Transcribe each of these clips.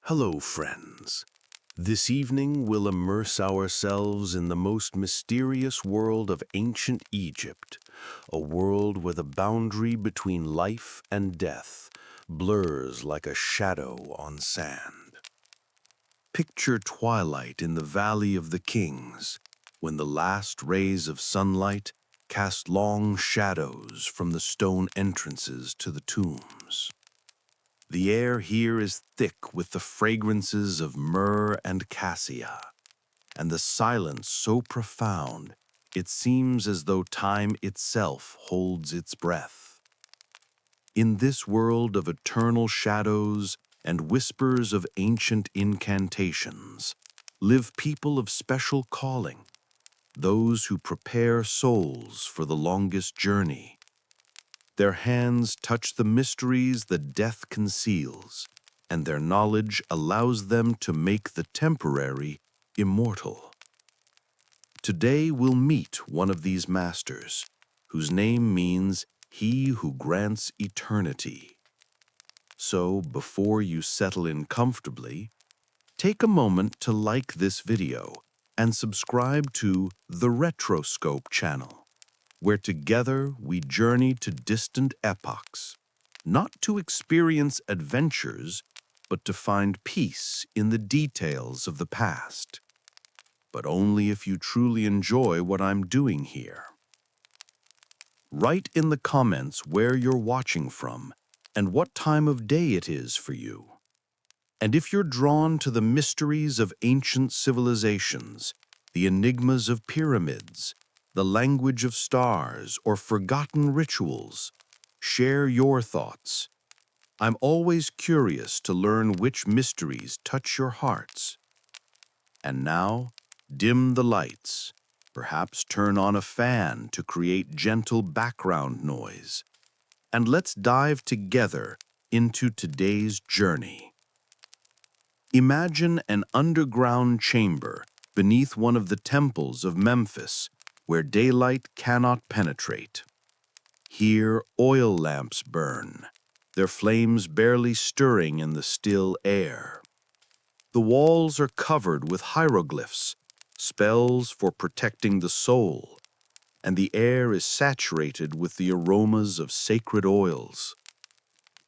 Hello, friends. This evening we'll immerse ourselves in the most mysterious world of ancient Egypt, a world where the boundary between life and death blurs like a shadow on sand. Picture twilight in the Valley of the Kings, when the last rays of sunlight cast long shadows from the stone entrances to the tombs. The air here is thick with the fragrances of myrrh and cassia, and the silence so profound it seems as though time itself holds its breath. In this world of eternal shadows and whispers of ancient incantations, live people of special calling, those who prepare souls for the longest journey. Their hands touch the mysteries that death conceals, and their knowledge allows them to make the temporary immortal. Today we'll meet one of these masters, whose name means he who grants eternity. So, before you settle in comfortably, take a moment to like this video and subscribe to the Retroscope channel, where together we journey to distant epochs, not to experience adventures, but to find peace in the details of the past. But only if you truly enjoy what I'm doing here. Write in the comments where you're watching from and what time of day it is for you. And if you're drawn to the mysteries of ancient civilizations, the enigmas of pyramids, the language of stars, or forgotten rituals, share your thoughts. I'm always curious to learn which mysteries touch your hearts. And now, dim the lights, perhaps turn on a fan to create gentle background noise, and let's dive together into today's journey. Imagine an underground chamber beneath one of the temples of Memphis, where daylight cannot penetrate. Here, oil lamps burn, their flames barely stirring in the still air. The walls are covered with hieroglyphs, spells for protecting the soul, and the air is saturated with the aromas of sacred oils.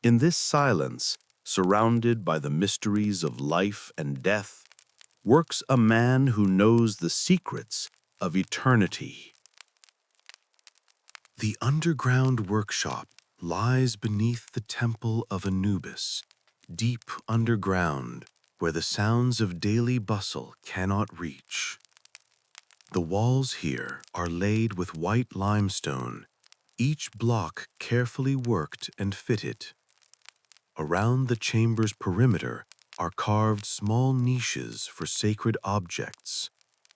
In this silence, surrounded by the mysteries of life and death, works a man who knows the secrets of eternity. The underground workshop lies beneath the temple of Anubis, deep underground where the sounds of daily bustle cannot reach. The walls here are laid with white limestone, each block carefully worked and fitted. Around the chamber's perimeter are carved small niches for sacred objects,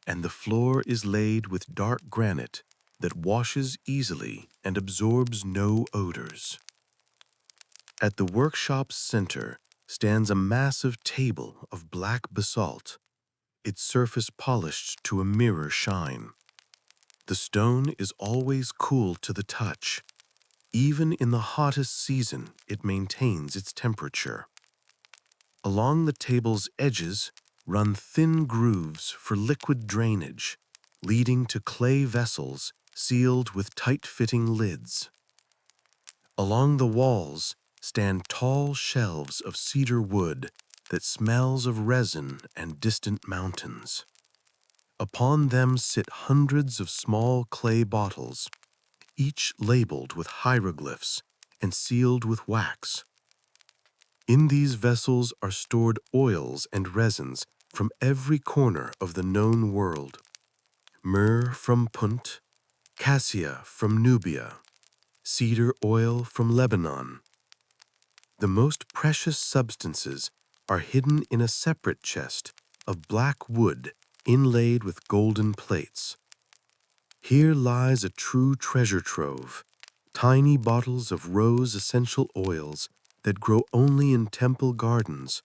and the floor is laid with dark granite that washes easily and absorbs no odors. At the workshop's center stands a massive table of black basalt, its surface polished to a mirror shine. The stone is always cool to the touch. Even in the hottest season, it maintains its temperature. Along the table's edges run thin grooves for liquid drainage, leading to clay vessels sealed with tight-fitting lids. Along the walls stand tall shelves of cedar wood that smells of resin and distant mountains. Upon them sit hundreds of small clay bottles, each labeled with hieroglyphs and sealed with wax. In these vessels are stored oils and resins from every corner of the known world. Myrrh from Punt, cassia from Nubia, cedar oil from Lebanon. The most precious substances are hidden in a separate chest of black wood inlaid with golden plates. Here lies a true treasure trove, tiny bottles of rose essential oils that grow only in temple gardens,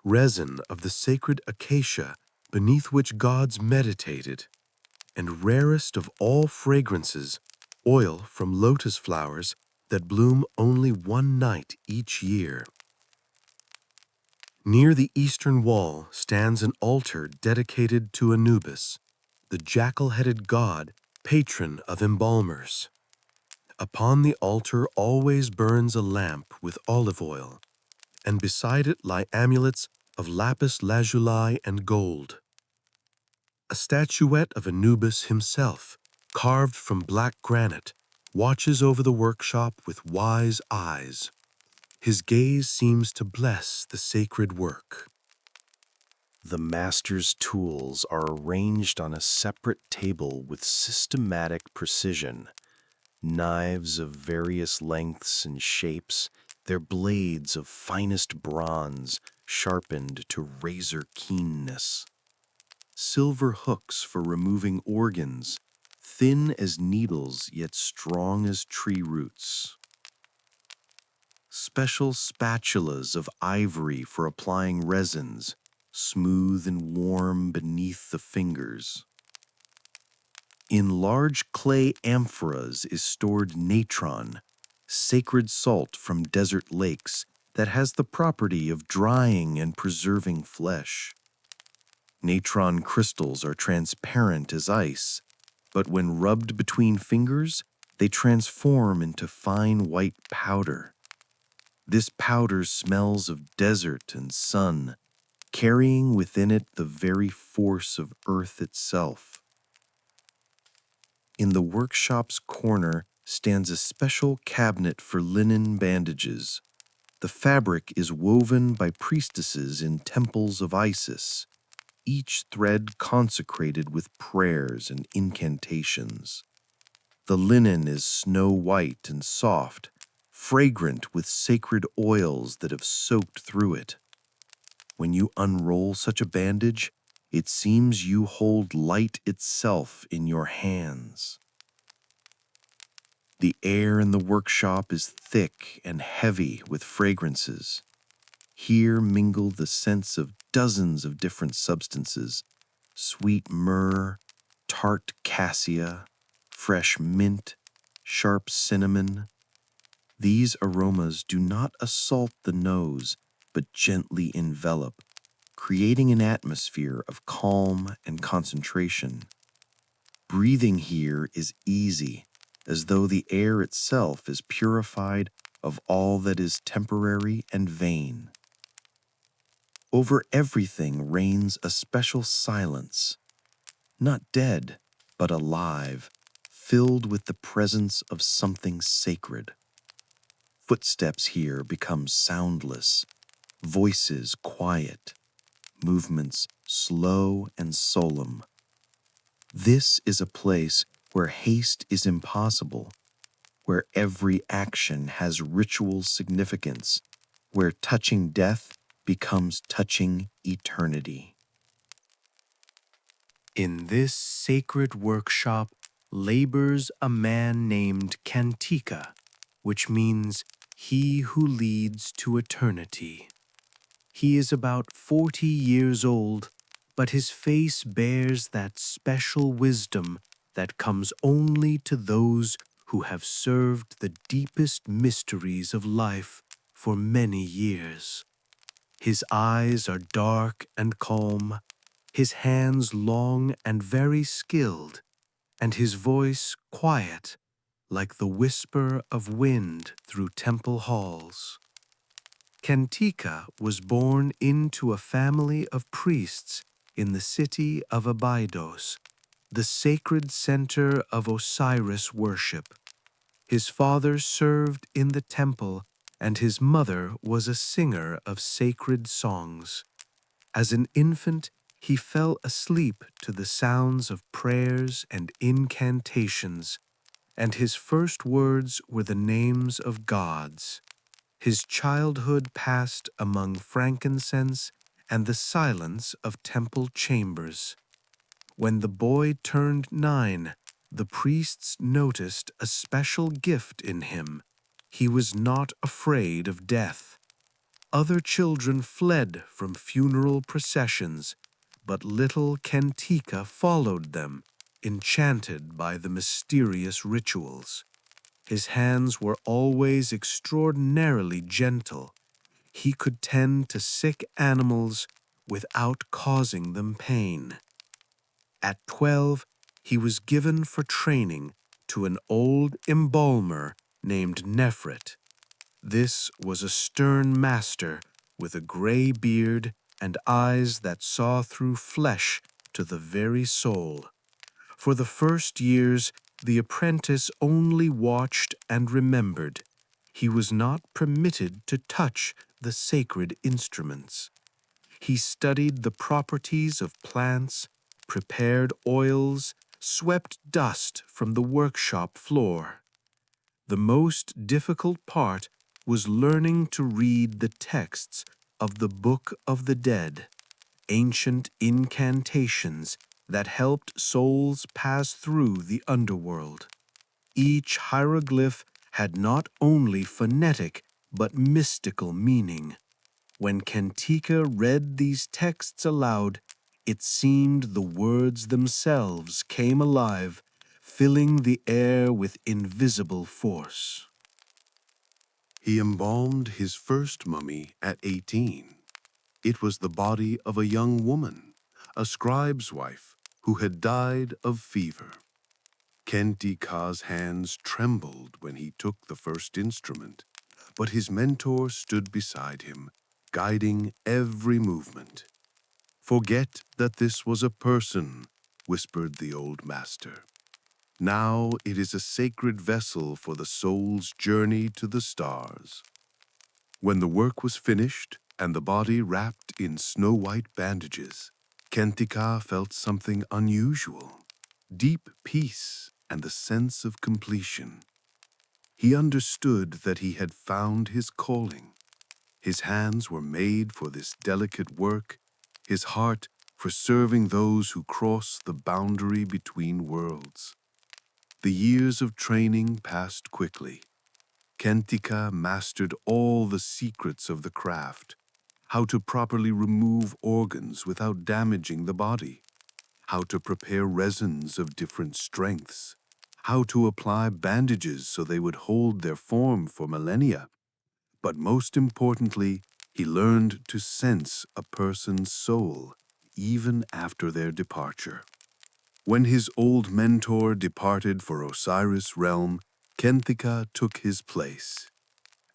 resin of the sacred acacia beneath which gods meditated, and rarest of all fragrances, oil from lotus flowers that bloom only one night each year. Near the eastern wall stands an altar dedicated to Anubis, the jackal-headed god, patron of embalmers. Upon the altar always burns a lamp with olive oil, and beside it lie amulets of lapis lazuli and gold. A statuette of Anubis himself, carved from black granite, watches over the workshop with wise eyes. His gaze seems to bless the sacred work. The master's tools are arranged on a separate table with systematic precision. Knives of various lengths and shapes, their blades of finest bronze, sharpened to razor keenness. Silver hooks for removing organs, thin as needles yet strong as tree roots. Special spatulas of ivory for applying resins, smooth and warm beneath the fingers. In large clay amphoras is stored natron, sacred salt from desert lakes that has the property of drying and preserving flesh. Natron crystals are transparent as ice, but when rubbed between fingers, they transform into fine white powder. This powder smells of desert and sun, carrying within it the very force of earth itself. In the workshop's corner stands a special cabinet for linen bandages. The fabric is woven by priestesses in temples of Isis, each thread consecrated with prayers and incantations. The linen is snow white and soft, fragrant with sacred oils that have soaked through it. When you unroll such a bandage, it seems you hold light itself in your hands. The air in the workshop is thick and heavy with fragrances. Here mingle the scents of dozens of different substances: sweet myrrh, tart cassia, fresh mint, sharp cinnamon. These aromas do not assault the nose, but gently envelop, creating an atmosphere of calm and concentration. Breathing here is easy, as though the air itself is purified of all that is temporary and vain. Over everything reigns a special silence, not dead, but alive, filled with the presence of something sacred. Footsteps here become soundless, voices quiet, movements slow and solemn. This is a place where haste is impossible, where every action has ritual significance, where touching death becomes touching eternity. In this sacred workshop labors a man named Kantika, which means he who leads to eternity. He is about 40 years old, but his face bears that special wisdom that comes only to those who have served the deepest mysteries of life for many years. His eyes are dark and calm, his hands long and very skilled, and his voice quiet, like the whisper of wind through temple halls. Kantika was born into a family of priests in the city of Abydos, the sacred center of Osiris worship. His father served in the temple, and his mother was a singer of sacred songs. As an infant, he fell asleep to the sounds of prayers and incantations, and his first words were the names of gods. His childhood passed among frankincense and the silence of temple chambers. When the boy turned 9, the priests noticed a special gift in him. He was not afraid of death. Other children fled from funeral processions, but little Kantika followed them, enchanted by the mysterious rituals. His hands were always extraordinarily gentle. he could tend to sick animals without causing them pain. At 12, he was given for training to an old embalmer named Nefret. This was a stern master with a gray beard and eyes that saw through flesh to the very soul. For the first years, the apprentice only watched and remembered. He was not permitted to touch the sacred instruments. He studied the properties of plants, prepared oils, swept dust from the workshop floor. The most difficult part was learning to read the texts of the Book of the Dead, ancient incantations that helped souls pass through the underworld. Each hieroglyph had not only phonetic but mystical meaning. When Kentika read these texts aloud, it seemed the words themselves came alive, filling the air with invisible force. He embalmed his first mummy at 18. It was the body of a young woman, a scribe's wife, who had died of fever. Kentika's hands trembled when he took the first instrument, but his mentor stood beside him, guiding every movement. "Forget that this was a person," whispered the old master. "Now it is a sacred vessel for the soul's journey to the stars." When the work was finished and the body wrapped in snow-white bandages, Kentika felt something unusual, deep peace and the sense of completion. He understood that he had found his calling. His hands were made for this delicate work, his heart for serving those who cross the boundary between worlds. The years of training passed quickly. Kentika mastered all the secrets of the craft: how to properly remove organs without damaging the body, how to prepare resins of different strengths, how to apply bandages so they would hold their form for millennia. But most importantly, he learned to sense a person's soul even after their departure. When his old mentor departed for Osiris' realm, Kentika took his place.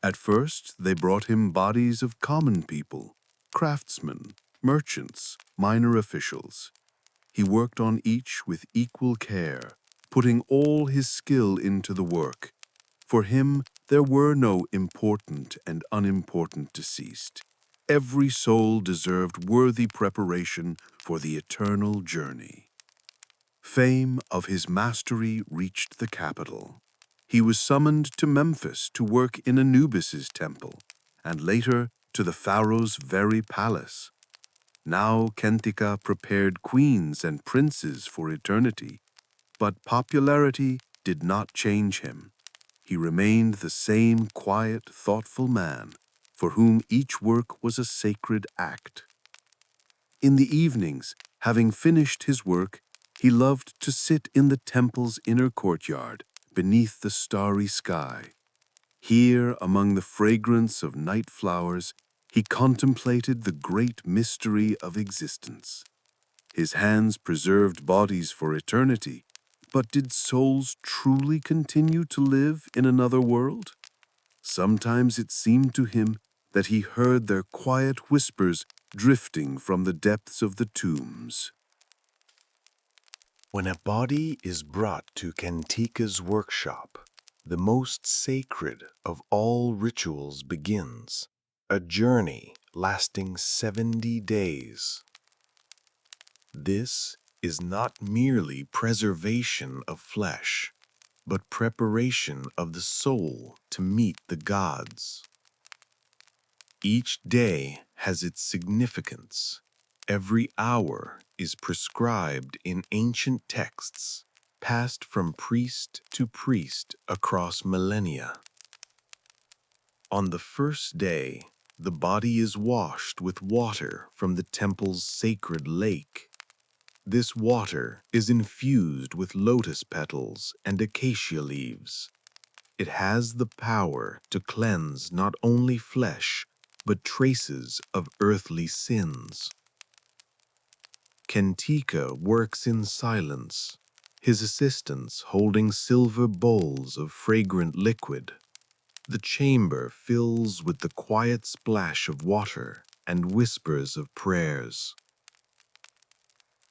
At first, they brought him bodies of common people, craftsmen, merchants, minor officials. He worked on each with equal care, putting all his skill into the work. For him, there were no important and unimportant deceased. Every soul deserved worthy preparation for the eternal journey. Fame of his mastery reached the capital. He was summoned to Memphis to work in Anubis's temple, and later to the pharaoh's very palace. Now Kentika prepared queens and princes for eternity, but popularity did not change him. He remained the same quiet, thoughtful man, for whom each work was a sacred act. In the evenings, having finished his work, he loved to sit in the temple's inner courtyard, beneath the starry sky. Here, among the fragrance of night flowers, he contemplated the great mystery of existence. His hands preserved bodies for eternity, but did souls truly continue to live in another world? Sometimes it seemed to him that he heard their quiet whispers drifting from the depths of the tombs. When a body is brought to Kentika's workshop, the most sacred of all rituals begins, a journey lasting 70 days. This is not merely preservation of flesh, but preparation of the soul to meet the gods. Each day has its significance. Every hour is prescribed in ancient texts, passed from priest to priest across millennia. On the first day, the body is washed with water from the temple's sacred lake. This water is infused with lotus petals and acacia leaves. It has the power to cleanse not only flesh, but traces of earthly sins. Kentika works in silence, his assistants holding silver bowls of fragrant liquid. The chamber fills with the quiet splash of water and whispers of prayers.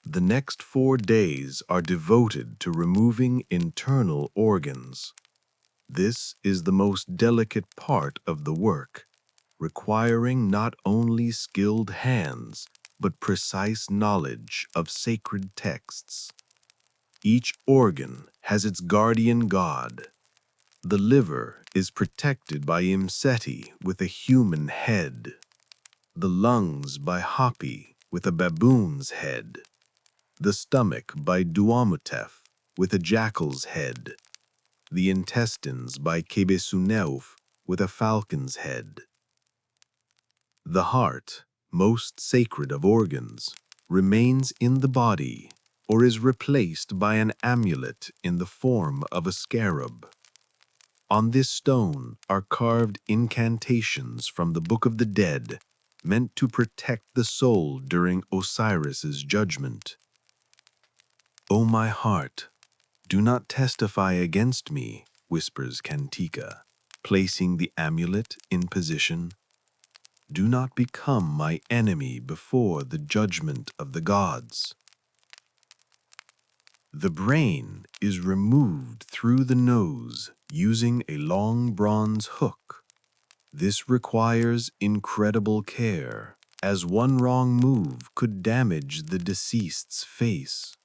The next 4 days are devoted to removing internal organs. This is the most delicate part of the work, requiring not only skilled hands, but precise knowledge of sacred texts. Each organ has its guardian god. The liver is protected by Imseti with a human head, the lungs by Hapi with a baboon's head, the stomach by Duamutef with a jackal's head, the intestines by Kebesuneuf with a falcon's head. The heart, most sacred of organs, remains in the body or is replaced by an amulet in the form of a scarab. On this stone are carved incantations from the Book of the Dead, meant to protect the soul during Osiris's judgment. "O my heart, do not testify against me," whispers Kentika, placing the amulet in position. "Do not become my enemy before the judgment of the gods." The brain is removed through the nose using a long bronze hook. This requires incredible care, as one wrong move could damage the deceased's face.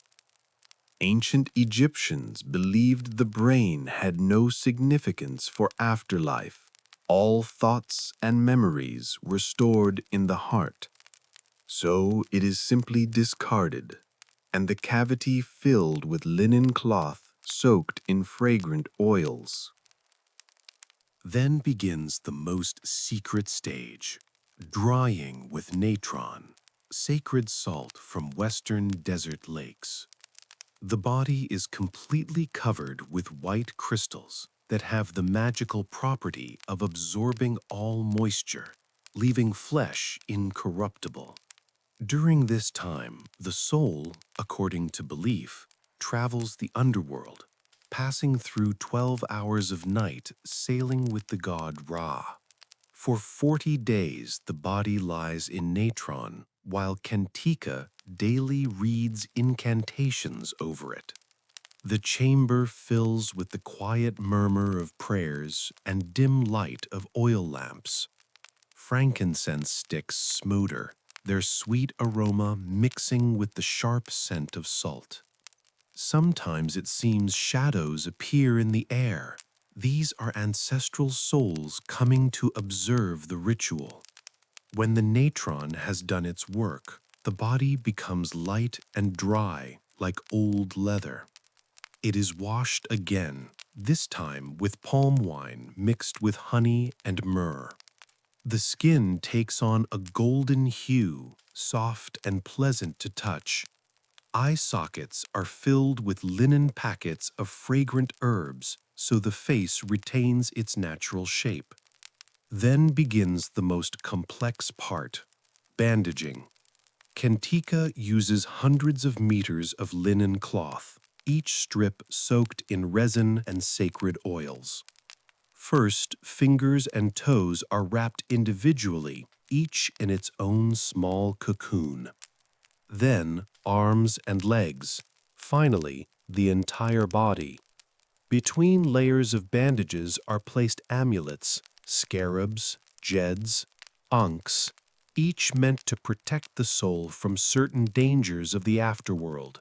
Ancient Egyptians believed the brain had no significance for afterlife. All thoughts and memories were stored in the heart. So it is simply discarded, and the cavity filled with linen cloth soaked in fragrant oils. Then begins the most secret stage, drying with natron, sacred salt from western desert lakes. The body is completely covered with white crystals that have the magical property of absorbing all moisture, leaving flesh incorruptible. During this time, the soul, according to belief, travels the underworld, passing through 12 hours of night, sailing with the god Ra. For 40 days, the body lies in natron, while Kentika daily reads incantations over it. The chamber fills with the quiet murmur of prayers and dim light of oil lamps. Frankincense sticks smolder, their sweet aroma mixing with the sharp scent of salt. Sometimes it seems shadows appear in the air. These are ancestral souls coming to observe the ritual. When the natron has done its work, the body becomes light and dry like old leather. It is washed again, this time with palm wine mixed with honey and myrrh. The skin takes on a golden hue, soft and pleasant to touch. Eye sockets are filled with linen packets of fragrant herbs, so the face retains its natural shape. Then begins the most complex part, bandaging. Kentika uses hundreds of meters of linen cloth, each strip soaked in resin and sacred oils. First, fingers and toes are wrapped individually, each in its own small cocoon. Then, arms and legs. Finally, the entire body. Between layers of bandages are placed amulets, scarabs, jeds, ankhs, each meant to protect the soul from certain dangers of the afterworld.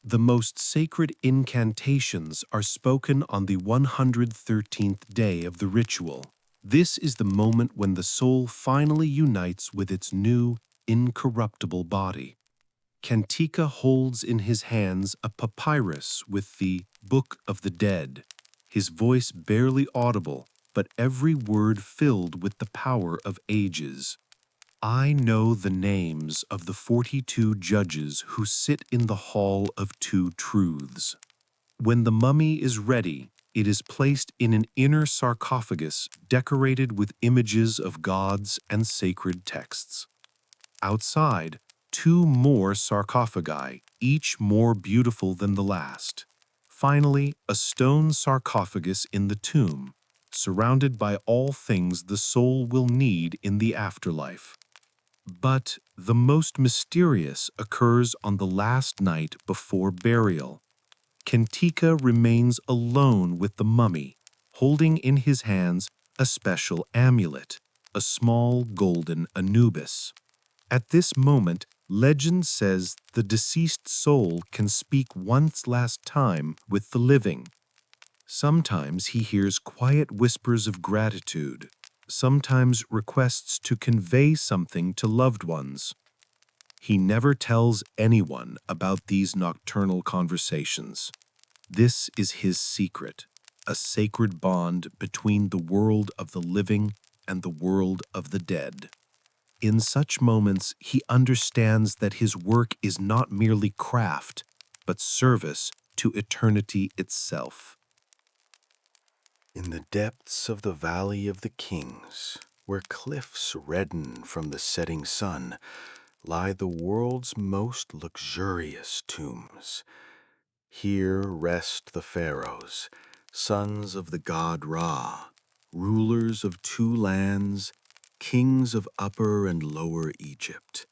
The most sacred incantations are spoken on the 113th day of the ritual. This is the moment when the soul finally unites with its new, incorruptible body. Kentika holds in his hands a papyrus with the Book of the Dead, his voice barely audible, but every word filled with the power of ages. "I know the names of the 42 judges who sit in the Hall of Two Truths. When the mummy is ready, It is placed in an inner sarcophagus decorated with images of gods and sacred texts. Outside, two more sarcophagi, each more beautiful than the last. Finally, a stone sarcophagus in the tomb, surrounded by all things the soul will need in the afterlife. But the most mysterious occurs on the last night before burial. Kentika remains alone with the mummy, holding in his hands a special amulet, a small golden Anubis. At this moment, legend says the deceased soul can speak once last time with the living. Sometimes he hears quiet whispers of gratitude, sometimes requests to convey something to loved ones. He never tells anyone about these nocturnal conversations. This is his secret, a sacred bond between the world of the living and the world of the dead. In such moments, he understands that his work is not merely craft, but service to eternity itself. In the depths of the Valley of the Kings, where cliffs redden from the setting sun, lie the world's most luxurious tombs. Here rest the pharaohs, sons of the god Ra, rulers of two lands, kings of Upper and Lower Egypt.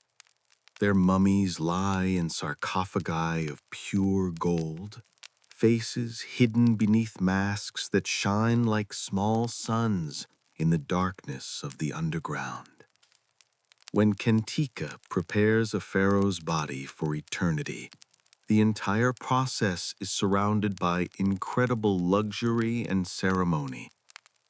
Their mummies lie in sarcophagi of pure gold, faces hidden beneath masks that shine like small suns in the darkness of the underground. When Kentika prepares a pharaoh's body for eternity, the entire process is surrounded by incredible luxury and ceremony.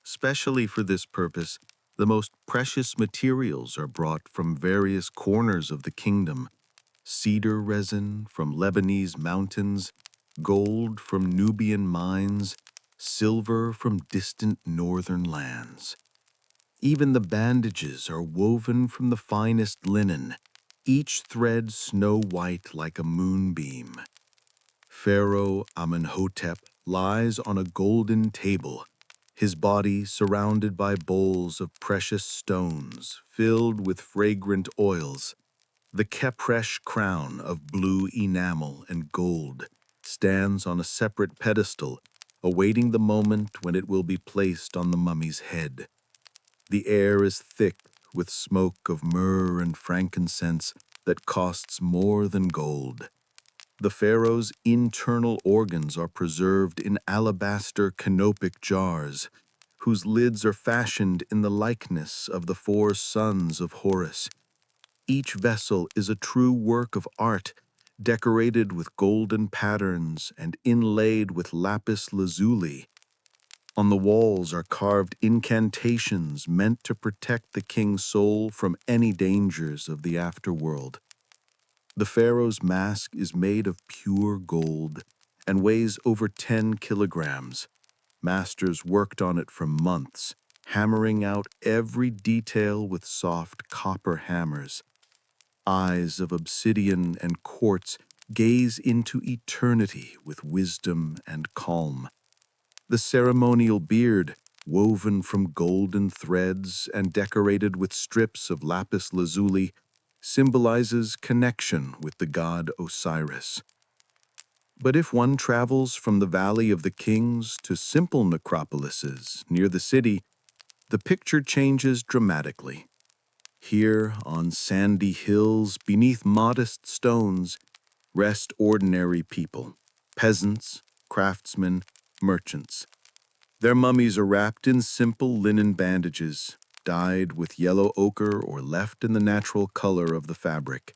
Specially for this purpose, the most precious materials are brought from various corners of the kingdom: cedar resin from Lebanese mountains, gold from Nubian mines, silver from distant northern lands. Even the bandages are woven from the finest linen, each thread snow white like a moonbeam. Pharaoh Amenhotep lies on a golden table, his body surrounded by bowls of precious stones filled with fragrant oils. The Kepresh crown of blue enamel and gold stands on a separate pedestal, awaiting the moment when it will be placed on the mummy's head. The air is thick with smoke of myrrh and frankincense that costs more than gold. The pharaoh's internal organs are preserved in alabaster canopic jars, whose lids are fashioned in the likeness of the four sons of Horus. Each vessel is a true work of art, decorated with golden patterns and inlaid with lapis lazuli. On the walls are carved incantations meant to protect the king's soul from any dangers of the afterworld. The pharaoh's mask is made of pure gold and weighs over 10 kilograms. Masters worked on it for months, hammering out every detail with soft copper hammers. Eyes of obsidian and quartz gaze into eternity with wisdom and calm. The ceremonial beard, woven from golden threads and decorated with strips of lapis lazuli, symbolizes connection with the god Osiris. But if one travels from the Valley of the Kings to simple necropolises near the city, the picture changes dramatically. Here, on sandy hills beneath modest stones, rest ordinary people, peasants, craftsmen, merchants. Their mummies are wrapped in simple linen bandages, dyed with yellow ochre or left in the natural color of the fabric.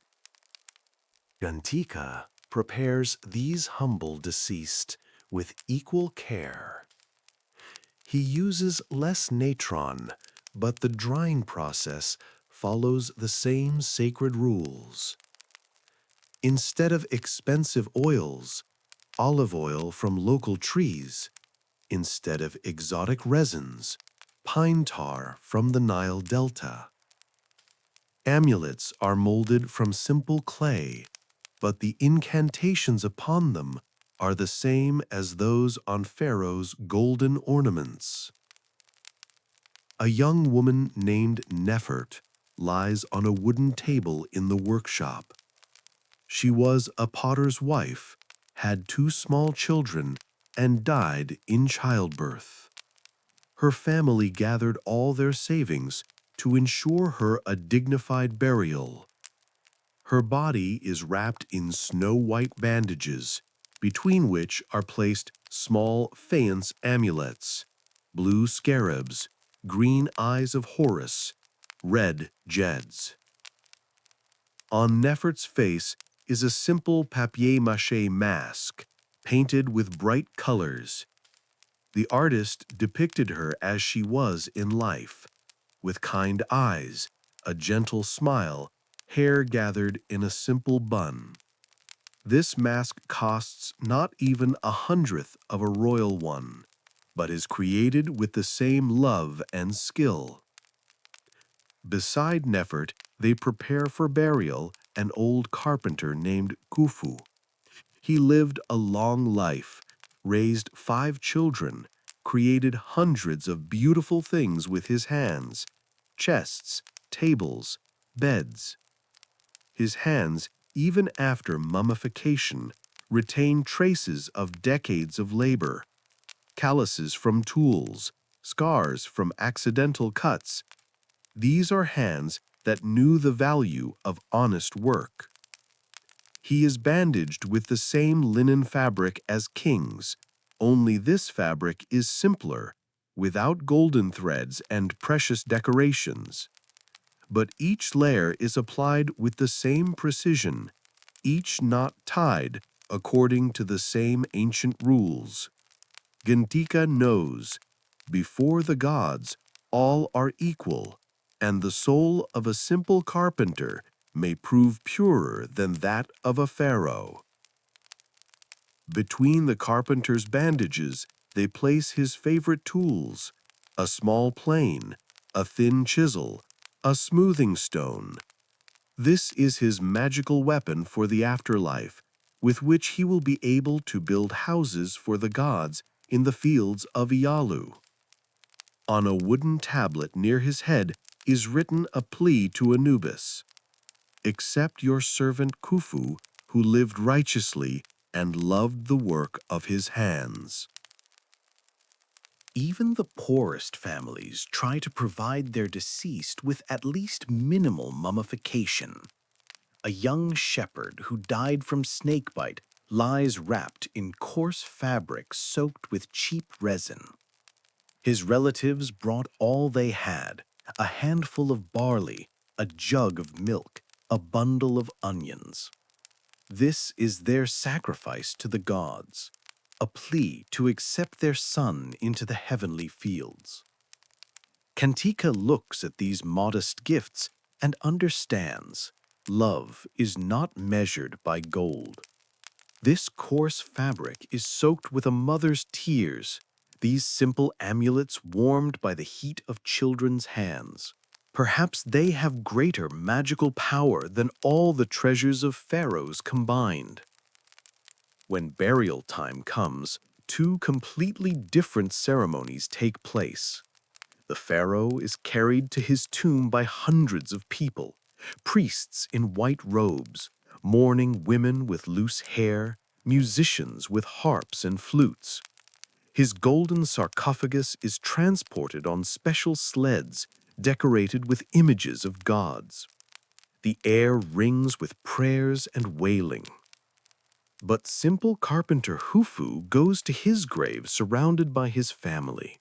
Gantika prepares these humble deceased with equal care. He uses less natron, but the drying process follows the same sacred rules. Instead of expensive oils, olive oil from local trees. Instead of exotic resins, pine tar from the Nile Delta. Amulets are molded from simple clay, but the incantations upon them are the same as those on Pharaoh's golden ornaments. A young woman named Nefert lies on a wooden table in the workshop. She was a potter's wife, had 2 small children, and died in childbirth. Her family gathered all their savings to ensure her a dignified burial. Her body is wrapped in snow-white bandages, between which are placed small faience amulets, blue scarabs, green eyes of Horus, red jeds. On Nefert's face is a simple papier-mâché mask, painted with bright colors. The artist depicted her as she was in life, with kind eyes, a gentle smile, hair gathered in a simple bun. This mask costs not even 1/100th of a royal one, but is created with the same love and skill. Beside Nefert, they prepare for burial an old carpenter named Khufu. He lived a long life, raised 5 children, created hundreds of beautiful things with his hands, chests, tables, beds. His hands, even after mummification, retain traces of decades of labor, calluses from tools, scars from accidental cuts. These are hands that knew the value of honest work. He is bandaged with the same linen fabric as kings, only this fabric is simpler, without golden threads and precious decorations. But each layer is applied with the same precision, each knot tied according to the same ancient rules. Gentika knows, before the gods, all are equal, and the soul of a simple carpenter may prove purer than that of a pharaoh. Between the carpenter's bandages, they place his favorite tools, a small plane, a thin chisel, a smoothing stone. This is his magical weapon for the afterlife, with which he will be able to build houses for the gods in the fields of Ialu. On a wooden tablet near his head is written a plea to Anubis. Accept your servant Khufu, who lived righteously and loved the work of his hands. Even the poorest families try to provide their deceased with at least minimal mummification. A young shepherd who died from snakebite lies wrapped in coarse fabric soaked with cheap resin. His relatives brought all they had, a handful of barley, a jug of milk, a bundle of onions. This is their sacrifice to the gods, a plea to accept their son into the heavenly fields. Kentika looks at these modest gifts and understands love is not measured by gold. This coarse fabric is soaked with a mother's tears, these simple amulets warmed by the heat of children's hands. Perhaps they have greater magical power than all the treasures of pharaohs combined. When burial time comes, 2 completely different ceremonies take place. The pharaoh is carried to his tomb by hundreds of people, priests in white robes, mourning women with loose hair, musicians with harps and flutes. His golden sarcophagus is transported on special sleds decorated with images of gods. The air rings with prayers and wailing. But simple carpenter Khufu goes to his grave surrounded by his family.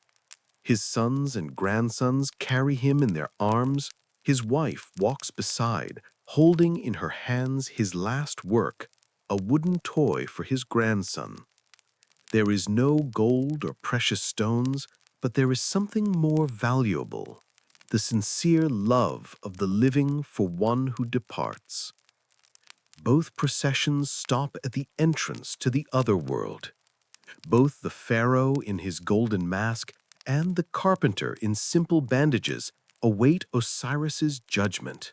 His sons and grandsons carry him in their arms. His wife walks beside, holding in her hands his last work, a wooden toy for his grandson. There is no gold or precious stones, but there is something more valuable, the sincere love of the living for one who departs. Both processions stop at the entrance to the other world. Both the pharaoh in his golden mask and the carpenter in simple bandages await Osiris's judgment.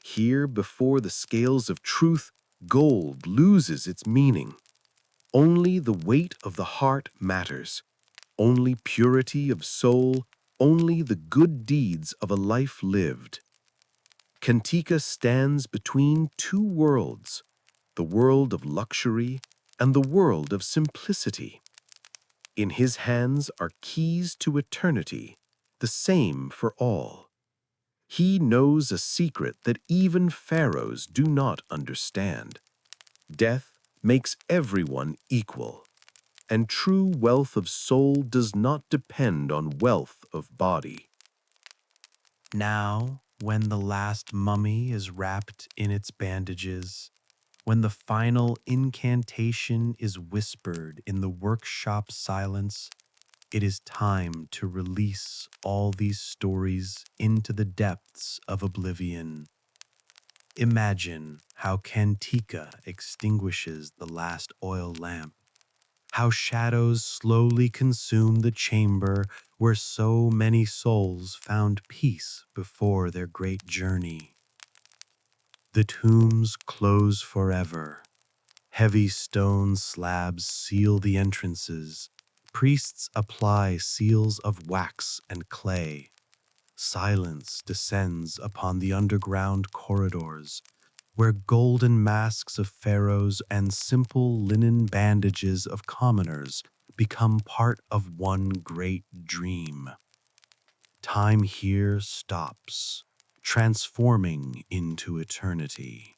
Here, before the scales of truth, gold loses its meaning. Only the weight of the heart matters, only purity of soul, only the good deeds of a life lived. Kantika stands between two worlds, the world of luxury and the world of simplicity. In his hands are keys to eternity, the same for all. He knows a secret that even pharaohs do not understand. Death makes everyone equal, and true wealth of soul does not depend on wealth of body. Now, when the last mummy is wrapped in its bandages, when the final incantation is whispered in the workshop silence, it is time to release all these stories into the depths of oblivion. Imagine how Cantica extinguishes the last oil lamp, how shadows slowly consume the chamber where so many souls found peace before their great journey. The tombs close forever. Heavy stone slabs seal the entrances. Priests apply seals of wax and clay. Silence descends upon the underground corridors, where golden masks of pharaohs and simple linen bandages of commoners become part of one great dream. Time here stops, transforming into eternity.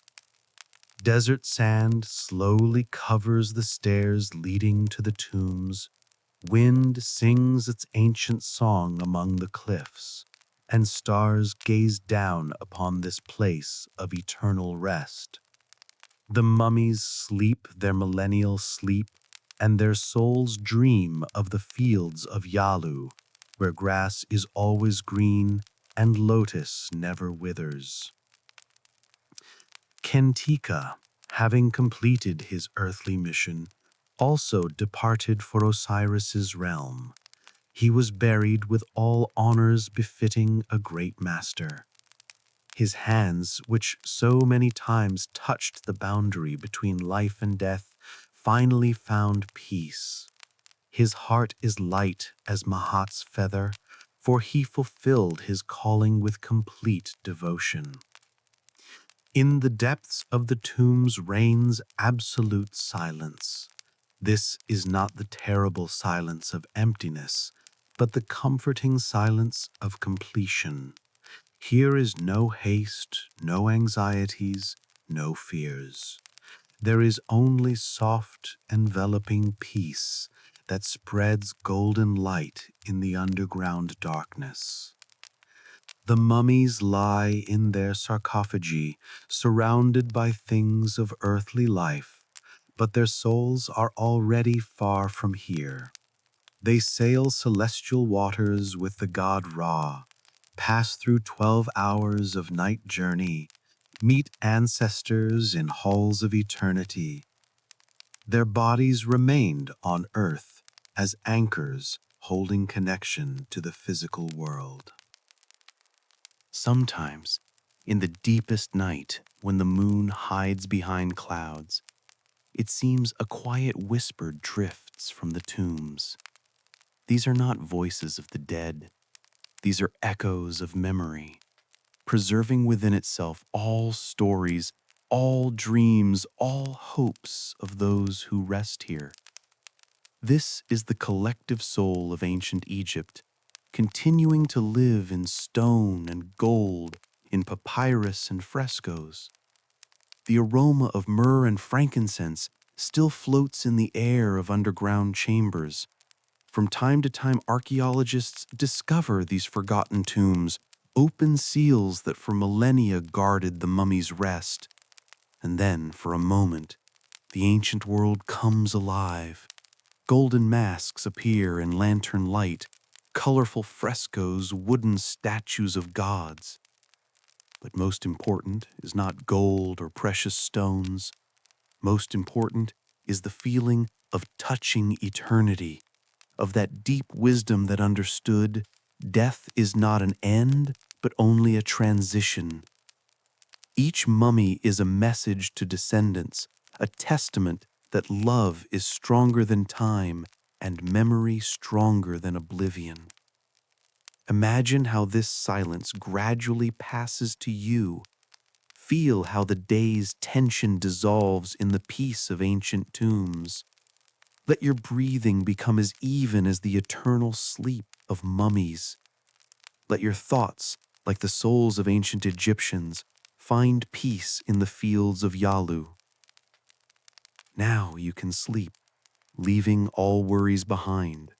Desert sand slowly covers the stairs leading to the tombs. Wind sings its ancient song among the cliffs, and stars gaze down upon this place of eternal rest. The mummies sleep their millennial sleep, and their souls dream of the fields of Yalu, where grass is always green and lotus never withers. Kentika, having completed his earthly mission, also departed for Osiris's realm. He was buried with all honors befitting a great master. His hands, which so many times touched the boundary between life and death, finally found peace. His heart is light as Mahat's feather, for he fulfilled his calling with complete devotion. In the depths of the tombs reigns absolute silence. This is not the terrible silence of emptiness, but the comforting silence of completion. Here is no haste, no anxieties, no fears. There is only soft, enveloping peace that spreads golden light in the underground darkness. The mummies lie in their sarcophagi, surrounded by things of earthly life, but their souls are already far from here. They sail celestial waters with the god Ra, pass through 12 hours of night journey, meet ancestors in halls of eternity. Their bodies remained on earth as anchors holding connection to the physical world. Sometimes, in the deepest night, when the moon hides behind clouds, it seems a quiet whisper drifts from the tombs. These are not voices of the dead. These are echoes of memory, preserving within itself all stories, all dreams, all hopes of those who rest here. This is the collective soul of ancient Egypt, continuing to live in stone and gold, in papyrus and frescoes. The aroma of myrrh and frankincense still floats in the air of underground chambers. From time to time, archaeologists discover these forgotten tombs, open seals that for millennia guarded the mummy's rest. And then, for a moment, the ancient world comes alive. Golden masks appear in lantern light, colorful frescoes, wooden statues of gods. But most important is not gold or precious stones. Most important is the feeling of touching eternity, of that deep wisdom that understood death is not an end, but only a transition. Each mummy is a message to descendants, a testament that love is stronger than time and memory stronger than oblivion. Imagine how this silence gradually passes to you. Feel how the day's tension dissolves in the peace of ancient tombs. Let your breathing become as even as the eternal sleep of mummies. Let your thoughts, like the souls of ancient Egyptians, find peace in the fields of Yalu. Now you can sleep, leaving all worries behind.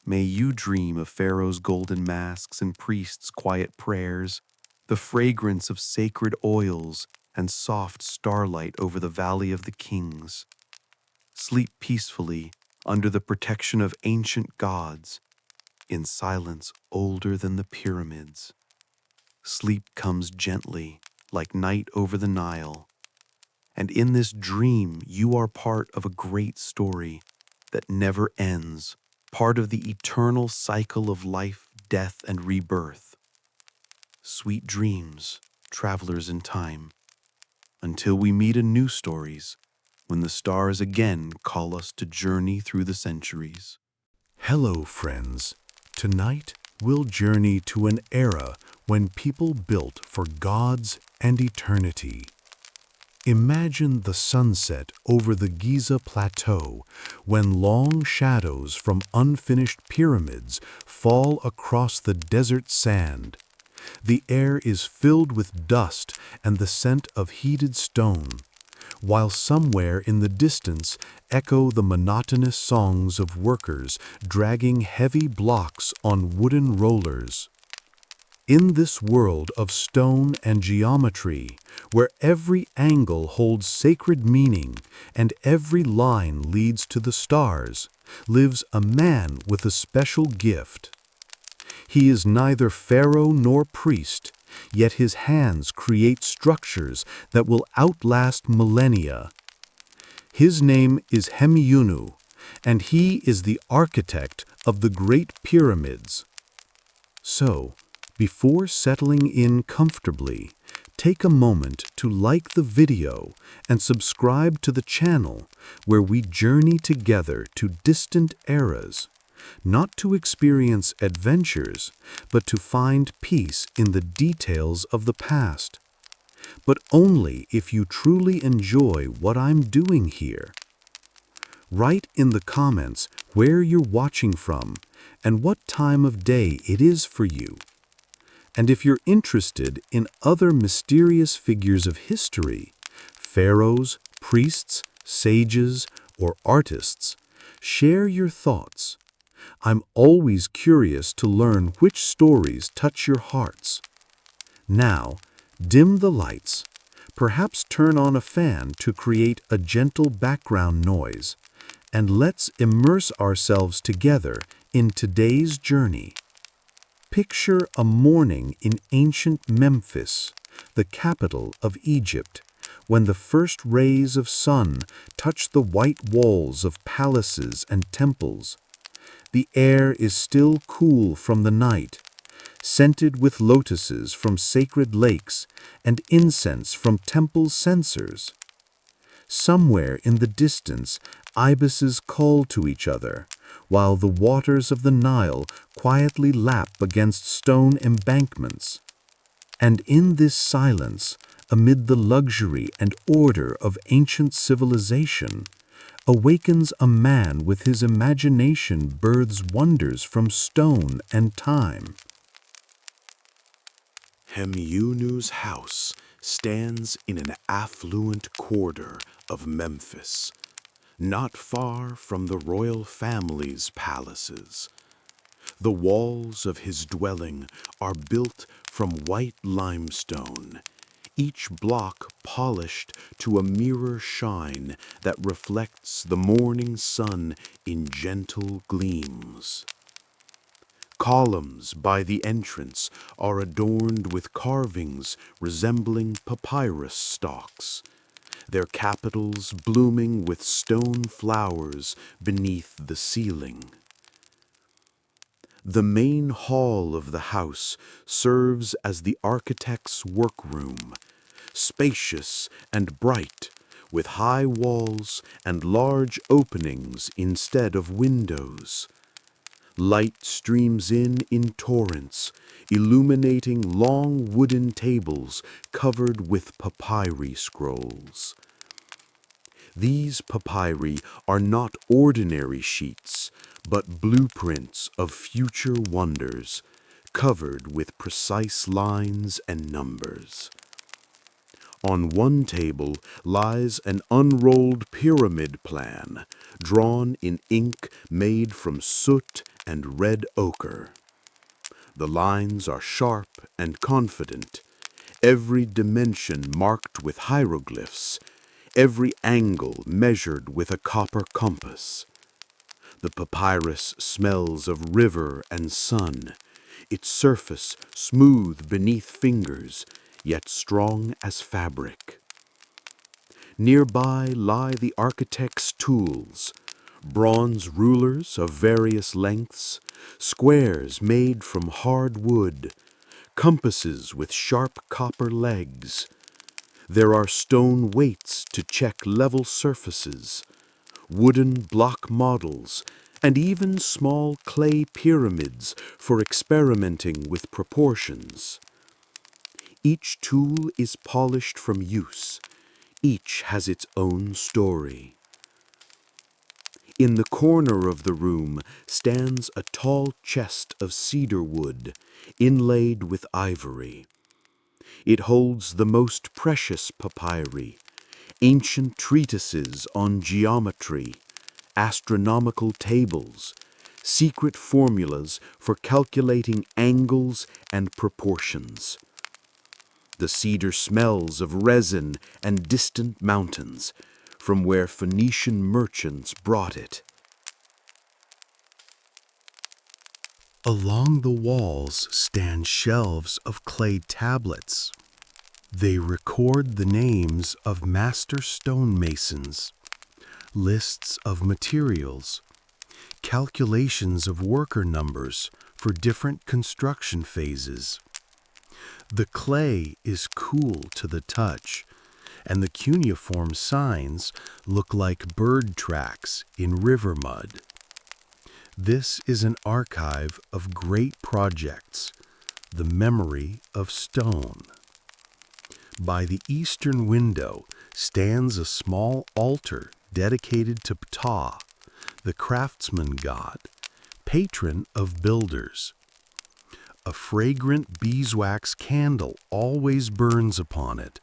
May you dream of pharaohs' golden masks and priests' quiet prayers, the fragrance of sacred oils and soft starlight over the valley of the kings. Sleep peacefully under the protection of ancient gods, in silence older than the pyramids. Sleep comes gently, like night over the Nile. And in this dream, you are part of a great story that never ends, part of the eternal cycle of life, death, and rebirth. Sweet dreams, travelers in time, until we meet in new stories, when the stars again call us to journey through the centuries. Hello, friends. Tonight, we'll journey to an era when people built for gods and eternity. Imagine the sunset over the Giza Plateau when long shadows from unfinished pyramids fall across the desert sand. The air is filled with dust and the scent of heated stone, while somewhere in the distance echo the monotonous songs of workers dragging heavy blocks on wooden rollers. In this world of stone and geometry, where every angle holds sacred meaning and every line leads to the stars, lives a man with a special gift. He is neither pharaoh nor priest, yet his hands create structures that will outlast millennia. His name is Hemiunu, and he is the architect of the Great Pyramids. So, before settling in comfortably, take a moment to like the video and subscribe to the channel where we journey together to distant eras, not to experience adventures, but to find peace in the details of the past. But only if you truly enjoy what I'm doing here. Write in the comments where you're watching from and what time of day it is for you. And if you're interested in other mysterious figures of history, pharaohs, priests, sages, or artists, share your thoughts. I'm always curious to learn which stories touch your hearts. Now, dim the lights, perhaps turn on a fan to create a gentle background noise, and let's immerse ourselves together in today's journey. Picture a morning in ancient Memphis, the capital of Egypt, when the first rays of sun touch the white walls of palaces and temples. The air is still cool from the night, scented with lotuses from sacred lakes and incense from temple censers. Somewhere in the distance, ibises call to each other, while the waters of the Nile quietly lap against stone embankments. And in this silence, amid the luxury and order of ancient civilization, awakens a man with his imagination births wonders from stone and time. Hemiunu's house stands in an affluent quarter of Memphis, not far from the royal family's palaces. The walls of his dwelling are built from white limestone, each block polished to a mirror shine that reflects the morning sun in gentle gleams. Columns by the entrance are adorned with carvings resembling papyrus stalks, their capitals blooming with stone flowers beneath the ceiling. The main hall of the house serves as the architect's workroom, spacious and bright, with high walls and large openings instead of windows. Light streams in torrents, illuminating long wooden tables covered with papyri scrolls. These papyri are not ordinary sheets, but blueprints of future wonders, covered with precise lines and numbers. On one table lies an unrolled pyramid plan, drawn in ink made from soot and red ochre. The lines are sharp and confident, every dimension marked with hieroglyphs, every angle measured with a copper compass. The papyrus smells of river and sun, its surface smooth beneath fingers, yet strong as fabric. Nearby lie the architect's tools, bronze rulers of various lengths, squares made from hard wood, compasses with sharp copper legs. There are stone weights to check level surfaces, wooden block models, and even small clay pyramids for experimenting with proportions. Each tool is polished from use. Each has its own story. In the corner of the room stands a tall chest of cedar wood, inlaid with ivory. It holds the most precious papyri, ancient treatises on geometry, astronomical tables, secret formulas for calculating angles and proportions. The cedar smells of resin and distant mountains, from where Phoenician merchants brought it. Along the walls stand shelves of clay tablets. They record the names of master stonemasons, lists of materials, calculations of worker numbers for different construction phases. The clay is cool to the touch, and the cuneiform signs look like bird tracks in river mud. This is an archive of great projects, the memory of stone. By the eastern window stands a small altar dedicated to Ptah, the craftsman god, patron of builders. A fragrant beeswax candle always burns upon it,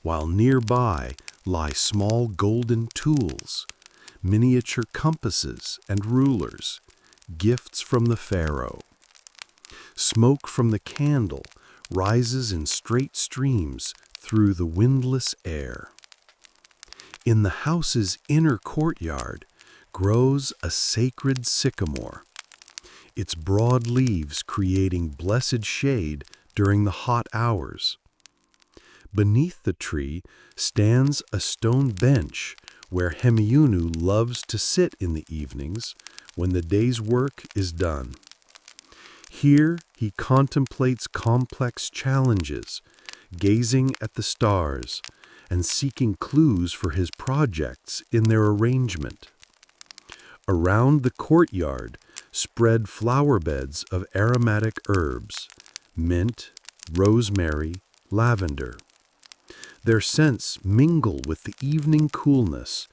while nearby lie small golden tools, miniature compasses and rulers, gifts from the pharaoh. Smoke from the candle rises in straight streams through the windless air. In the house's inner courtyard grows a sacred sycamore, its broad leaves creating blessed shade during the hot hours. Beneath the tree stands a stone bench where Hemiunu loves to sit in the evenings when the day's work is done. Here he contemplates complex challenges, gazing at the stars and seeking clues for his projects in their arrangement. Around the courtyard spread flower beds of aromatic herbs, mint, rosemary, lavender. Their scents mingle with the evening coolness,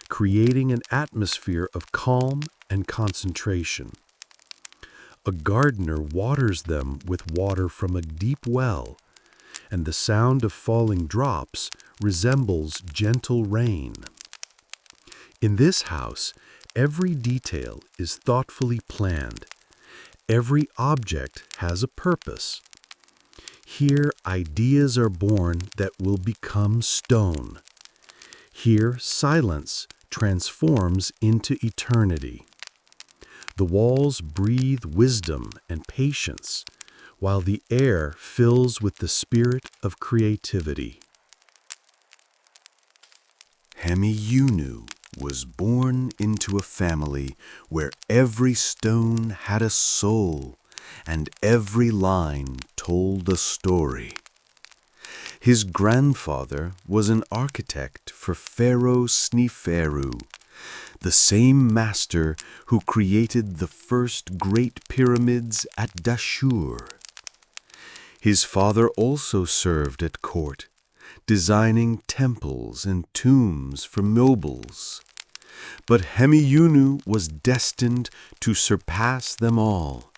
creating an atmosphere of calm and concentration. A gardener waters them with water from a deep well, and the sound of falling drops resembles gentle rain. In this house, every detail is thoughtfully planned. Every object has a purpose. Here, ideas are born that will become stone. Here, silence transforms into eternity. The walls breathe wisdom and patience, while the air fills with the spirit of creativity. Hemiunu was born into a family where every stone had a soul and every line told a story. His grandfather was an architect for Pharaoh Sneferu, the same master who created the first great pyramids at Dashur. His father also served at court, designing temples and tombs for nobles. But Hemiunu was destined to surpass them all.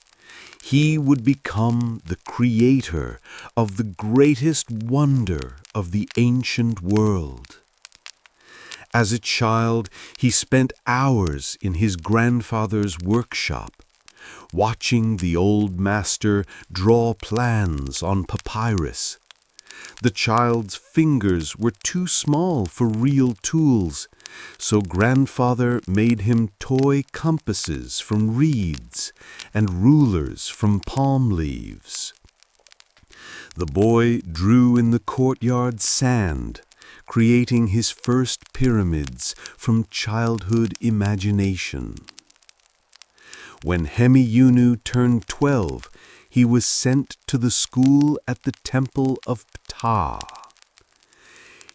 He would become the creator of the greatest wonder of the ancient world. As a child, he spent hours in his grandfather's workshop, watching the old master draw plans on papyrus. The child's fingers were too small for real tools, so grandfather made him toy compasses from reeds and rulers from palm leaves. The boy drew in the courtyard sand, creating his first pyramids from childhood imagination. When Hemiunu turned 12, he was sent to the school at the temple of Ptah.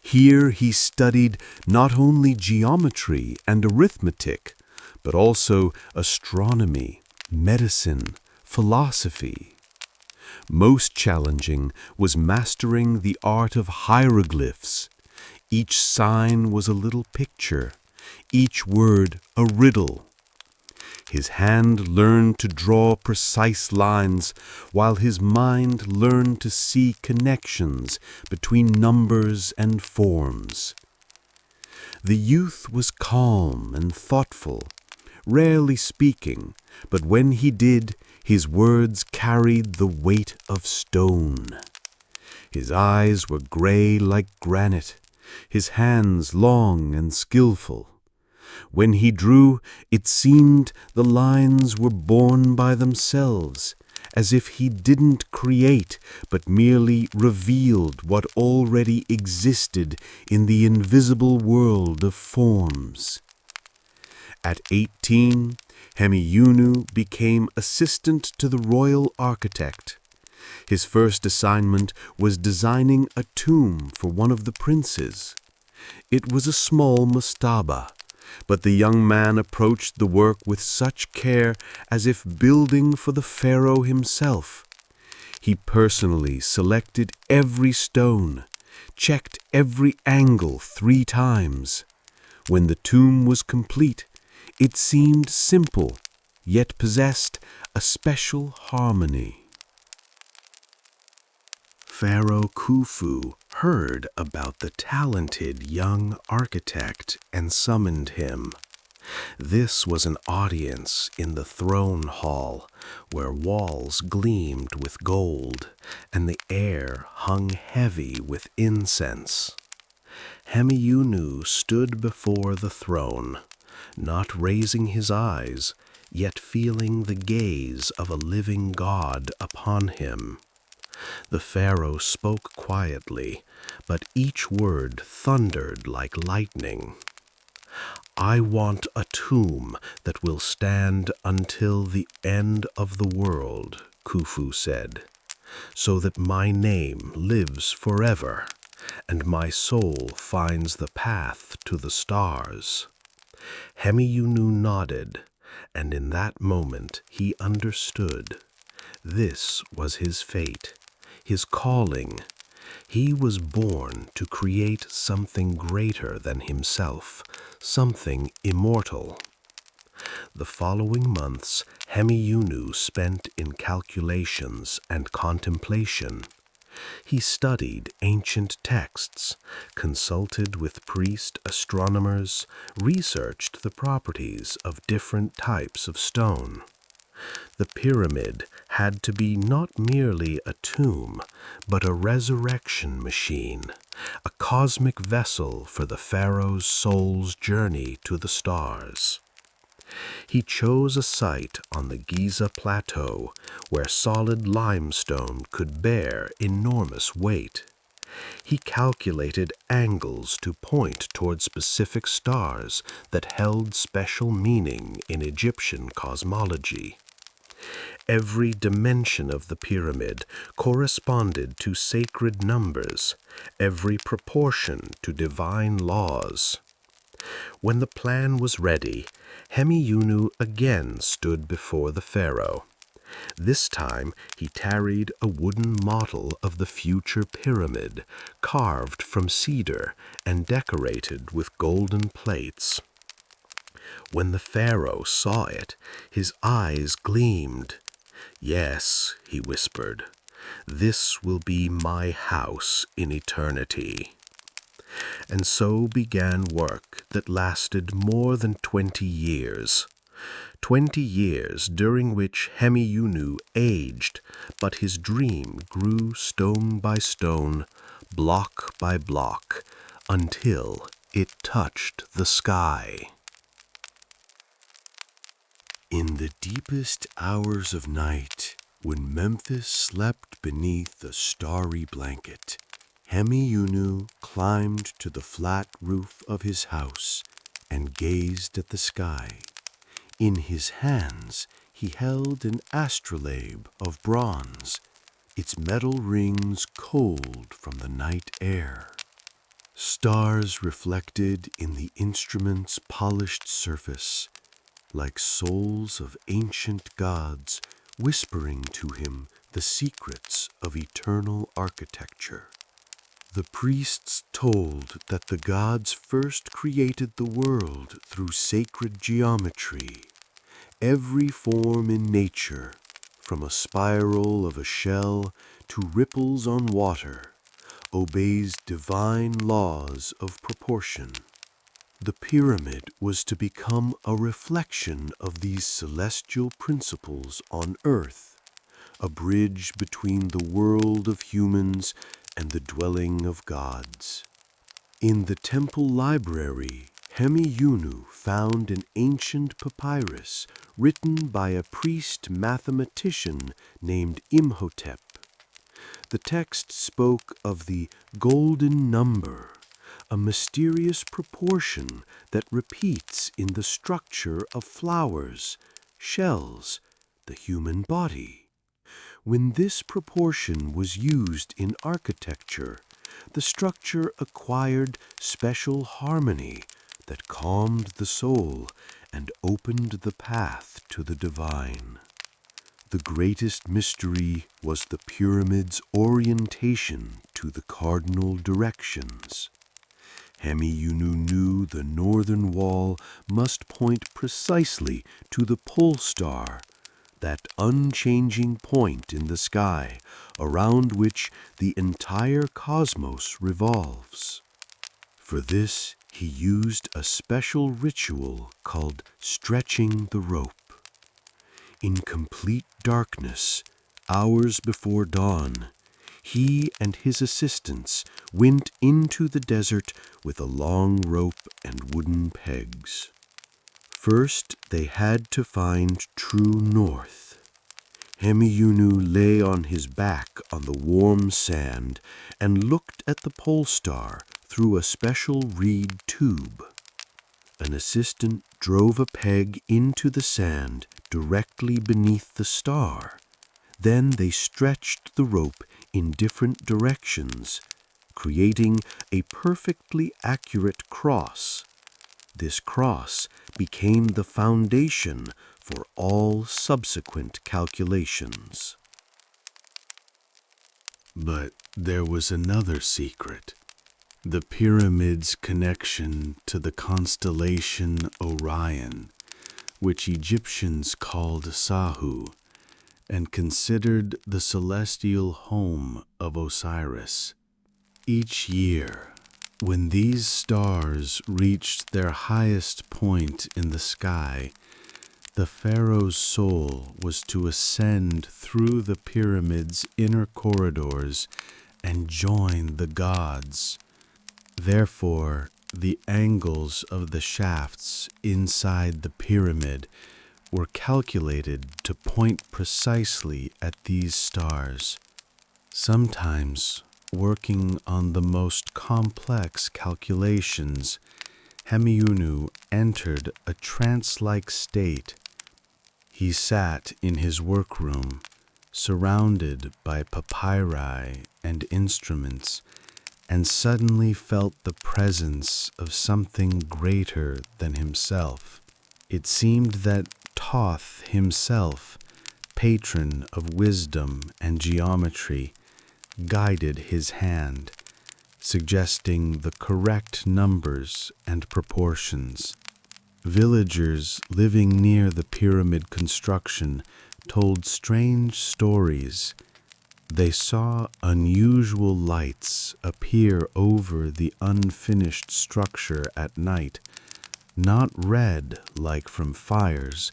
Here he studied not only geometry and arithmetic, but also astronomy, medicine, philosophy. Most challenging was mastering the art of hieroglyphs. Each sign was a little picture, each word a riddle. His hand learned to draw precise lines, while his mind learned to see connections between numbers and forms. The youth was calm and thoughtful, rarely speaking, but when he did, his words carried the weight of stone. His eyes were gray like granite, his hands long and skillful. When he drew, it seemed the lines were born by themselves, as if he didn't create, but merely revealed what already existed in the invisible world of forms. At 18, Hemiunu became assistant to the royal architect. His first assignment was designing a tomb for one of the princes. It was a small mastaba, but the young man approached the work with such care as if building for the pharaoh himself. He personally selected every stone, checked every angle 3 times. When the tomb was complete, it seemed simple, yet possessed a special harmony. Pharaoh Khufu heard about the talented young architect and summoned him. This was an audience in the throne hall, where walls gleamed with gold and the air hung heavy with incense. Hemiunu stood before the throne, not raising his eyes, yet feeling the gaze of a living god upon him. The pharaoh spoke quietly, but each word thundered like lightning. "I want a tomb that will stand until the end of the world," Khufu said, "so that my name lives forever, and my soul finds the path to the stars." Hemiunu nodded, and in that moment he understood. This was his fate, his calling. He was born to create something greater than himself, something immortal. The following months Hemiunu spent in calculations and contemplation. He studied ancient texts, consulted with priest astronomers, researched the properties of different types of stone. The pyramid had to be not merely a tomb, but a resurrection machine, a cosmic vessel for the pharaoh's soul's journey to the stars. He chose a site on the Giza Plateau where solid limestone could bear enormous weight. He calculated angles to point toward specific stars that held special meaning in Egyptian cosmology. Every dimension of the pyramid corresponded to sacred numbers, every proportion to divine laws. When the plan was ready, Hemiyunu again stood before the pharaoh. This time he carried a wooden model of the future pyramid, carved from cedar and decorated with golden plates. When the pharaoh saw it, his eyes gleamed. "Yes," he whispered, "this will be my house in eternity." And so began work that lasted more than 20 years. 20 years during which Hemiyunu aged, but his dream grew stone by stone, block by block, until it touched the sky. In the deepest hours of night, when Memphis slept beneath a starry blanket, Hemiyunu climbed to the flat roof of his house and gazed at the sky. In his hands he held an astrolabe of bronze, its metal rings cold from the night air. Stars reflected in the instrument's polished surface, like souls of ancient gods whispering to him the secrets of eternal architecture. The priests told that the gods first created the world through sacred geometry. Every form in nature, from a spiral of a shell to ripples on water, obeys divine laws of proportion. The pyramid was to become a reflection of these celestial principles on earth, a bridge between the world of humans and the dwelling of gods. In the temple library, Hemiyunu found an ancient papyrus written by a priest-mathematician named Imhotep. The text spoke of the golden number, a mysterious proportion that repeats in the structure of flowers, shells, the human body. When this proportion was used in architecture, the structure acquired special harmony that calmed the soul and opened the path to the divine. The greatest mystery was the pyramid's orientation to the cardinal directions. Hemiyunu knew the northern wall must point precisely to the pole star, that unchanging point in the sky around which the entire cosmos revolves. For this, he used a special ritual called stretching the rope. In complete darkness, hours before dawn, he and his assistants went into the desert with a long rope and wooden pegs. First, they had to find true north. Hemiyunu lay on his back on the warm sand and looked at the pole star through a special reed tube. An assistant drove a peg into the sand directly beneath the star. Then they stretched the rope in different directions, creating a perfectly accurate cross. This cross became the foundation for all subsequent calculations. But there was another secret: the pyramid's connection to the constellation Orion, which Egyptians called Sahu, and considered the celestial home of Osiris. Each year, when these stars reached their highest point in the sky, the pharaoh's soul was to ascend through the pyramid's inner corridors and join the gods. Therefore, the angles of the shafts inside the pyramid were calculated to point precisely at these stars. Sometimes, working on the most complex calculations, Hemiyunu entered a trance-like state. He sat in his workroom, surrounded by papyri and instruments, and suddenly felt the presence of something greater than himself. It seemed that Thoth himself, patron of wisdom and geometry, guided his hand, suggesting the correct numbers and proportions. Villagers living near the pyramid construction told strange stories. They saw unusual lights appear over the unfinished structure at night, not red like from fires,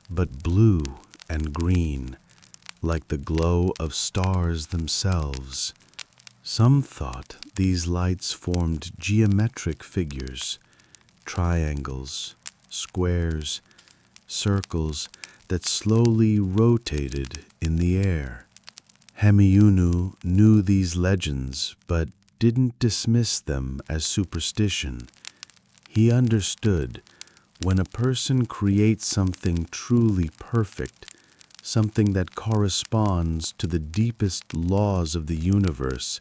but blue and green, like the glow of stars themselves. Some thought these lights formed geometric figures, triangles, squares, circles that slowly rotated in the air. Hemiunu knew these legends, but didn't dismiss them as superstition. He understood when a person creates something truly perfect, something that corresponds to the deepest laws of the universe,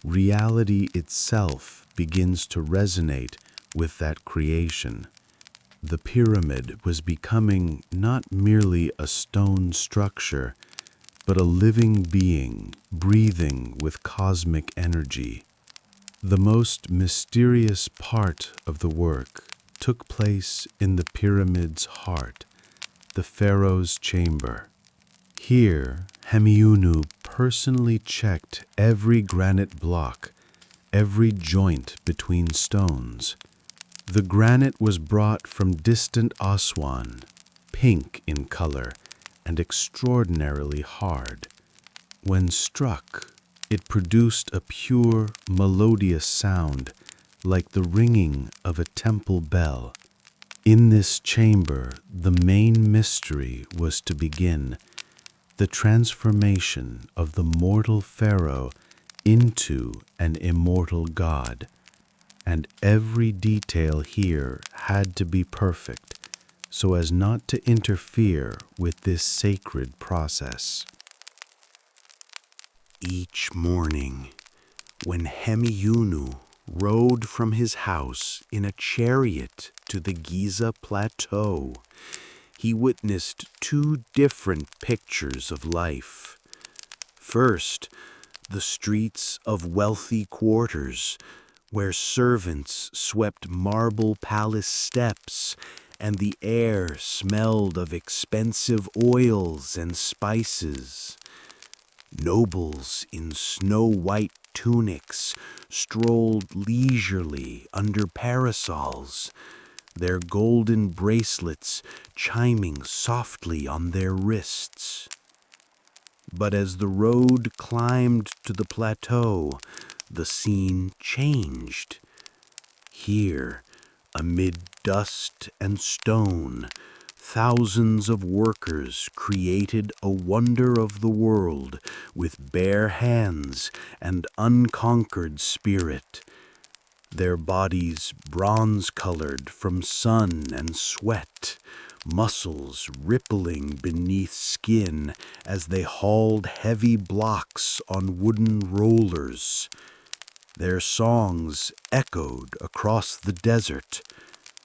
reality itself begins to resonate with that creation. The pyramid was becoming not merely a stone structure, but a living being breathing with cosmic energy. The most mysterious part of the work took place in the pyramid's heart, the pharaoh's chamber. Here, Hemiunu personally checked every granite block, every joint between stones. The granite was brought from distant Aswan, pink in color and extraordinarily hard. When struck, it produced a pure, melodious sound, like the ringing of a temple bell. In this chamber, the main mystery was to begin, the transformation of the mortal pharaoh into an immortal god. And every detail here had to be perfect, so as not to interfere with this sacred process. Each morning, when Hemiunu rode from his house in a chariot to the Giza Plateau, he witnessed two different pictures of life. First, the streets of wealthy quarters, where servants swept marble palace steps and the air smelled of expensive oils and spices. Nobles in snow-white tunics strolled leisurely under parasols, their golden bracelets chiming softly on their wrists. But as the road climbed to the plateau, the scene changed. Here, amid dust and stone, thousands of workers created a wonder of the world with bare hands and unconquered spirit. Their bodies bronze-colored from sun and sweat, muscles rippling beneath skin as they hauled heavy blocks on wooden rollers. Their songs echoed across the desert,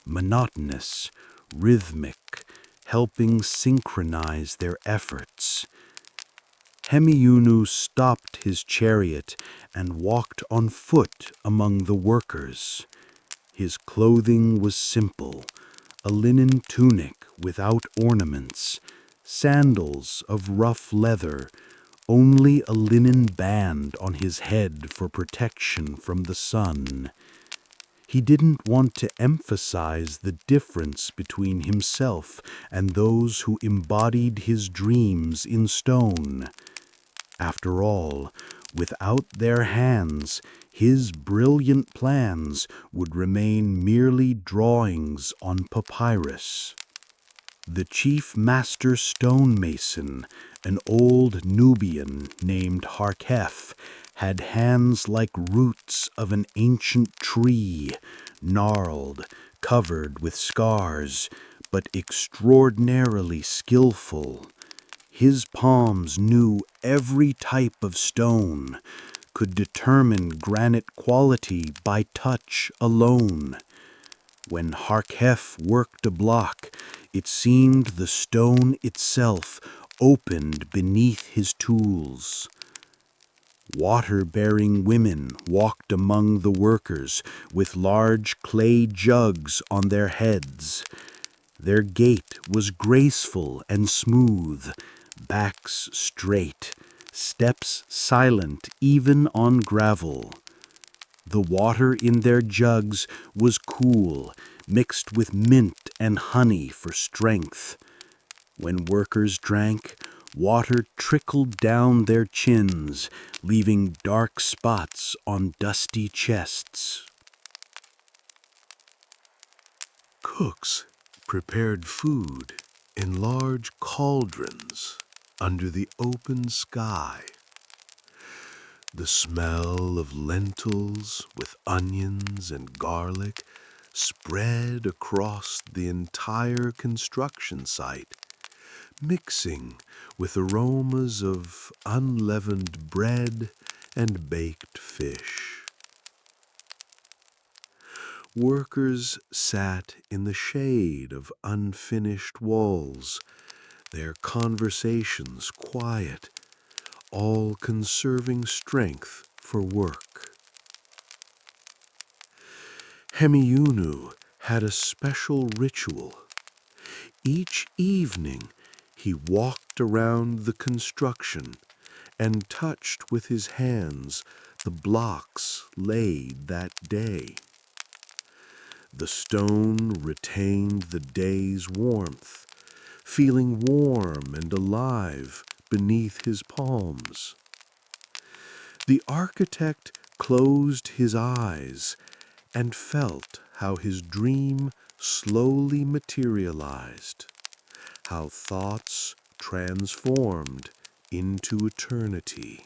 monotonous, rhythmic, helping synchronize their efforts. Hemiunu stopped his chariot and walked on foot among the workers. His clothing was simple, a linen tunic without ornaments, sandals of rough leather, only a linen band on his head for protection from the sun. He didn't want to emphasize the difference between himself and those who embodied his dreams in stone. After all, without their hands, his brilliant plans would remain merely drawings on papyrus. The chief master stonemason, an old Nubian named Harkef, had hands like roots of an ancient tree, gnarled, covered with scars, but extraordinarily skillful. His palms knew every type of stone, could determine granite quality by touch alone. When Harkhef worked a block, it seemed the stone itself opened beneath his tools. Water-bearing women walked among the workers with large clay jugs on their heads. Their gait was graceful and smooth, backs straight, steps silent even on gravel. The water in their jugs was cool, mixed with mint and honey for strength. When workers drank, water trickled down their chins, leaving dark spots on dusty chests. Cooks prepared food in large cauldrons under the open sky. The smell of lentils with onions and garlic spread across the entire construction site, mixing with aromas of unleavened bread and baked fish. Workers sat in the shade of unfinished walls, their conversations quiet, all conserving strength for work. Hemiunu had a special ritual. Each evening he walked around the construction and touched with his hands the blocks laid that day. The stone retained the day's warmth, feeling warm and alive beneath his palms. The architect closed his eyes and felt how his dream slowly materialized, how thoughts transformed into eternity.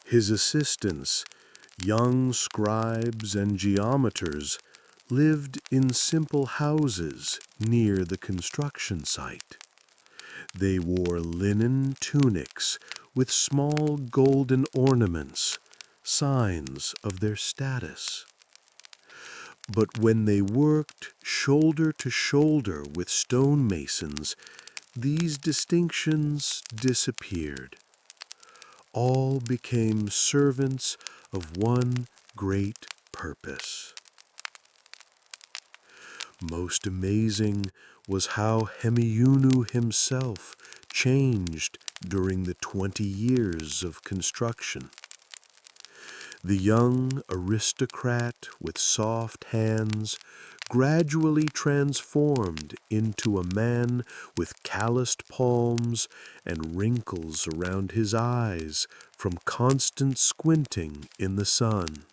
His assistants, young scribes and geometers, lived in simple houses near the construction site. They wore linen tunics with small golden ornaments, signs of their status. But when they worked shoulder to shoulder with stonemasons, these distinctions disappeared. All became servants of one great purpose. Most amazing was how Hemiunu himself changed during the 20 years of construction. The young aristocrat with soft hands gradually transformed into a man with calloused palms and wrinkles around his eyes from constant squinting in the sun.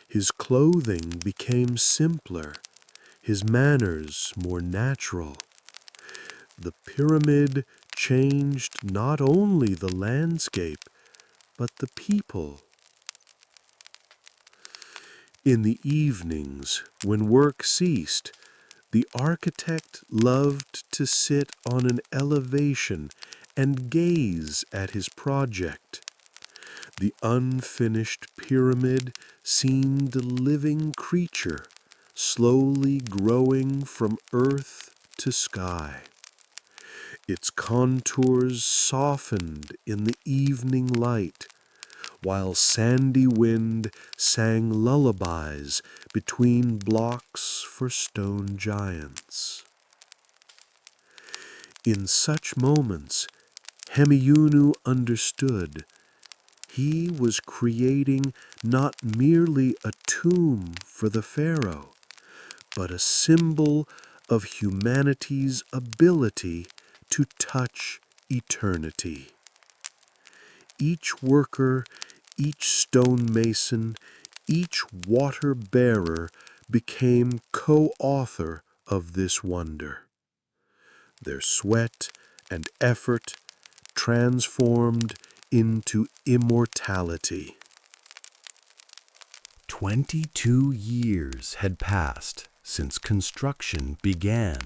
His clothing became simpler, his manners more natural. The pyramid changed not only the landscape, but the people. In the evenings, when work ceased, the architect loved to sit on an elevation and gaze at his project. The unfinished pyramid seemed a living creature, slowly growing from earth to sky. Its contours softened in the evening light, while sandy wind sang lullabies between blocks for stone giants. In such moments, Hemiunu understood he was creating not merely a tomb for the pharaoh, but a symbol of humanity's ability to touch eternity. Each worker, each stonemason, each water bearer became co-author of this wonder. Their sweat and effort transformed into immortality. 22 years had passed, since construction began,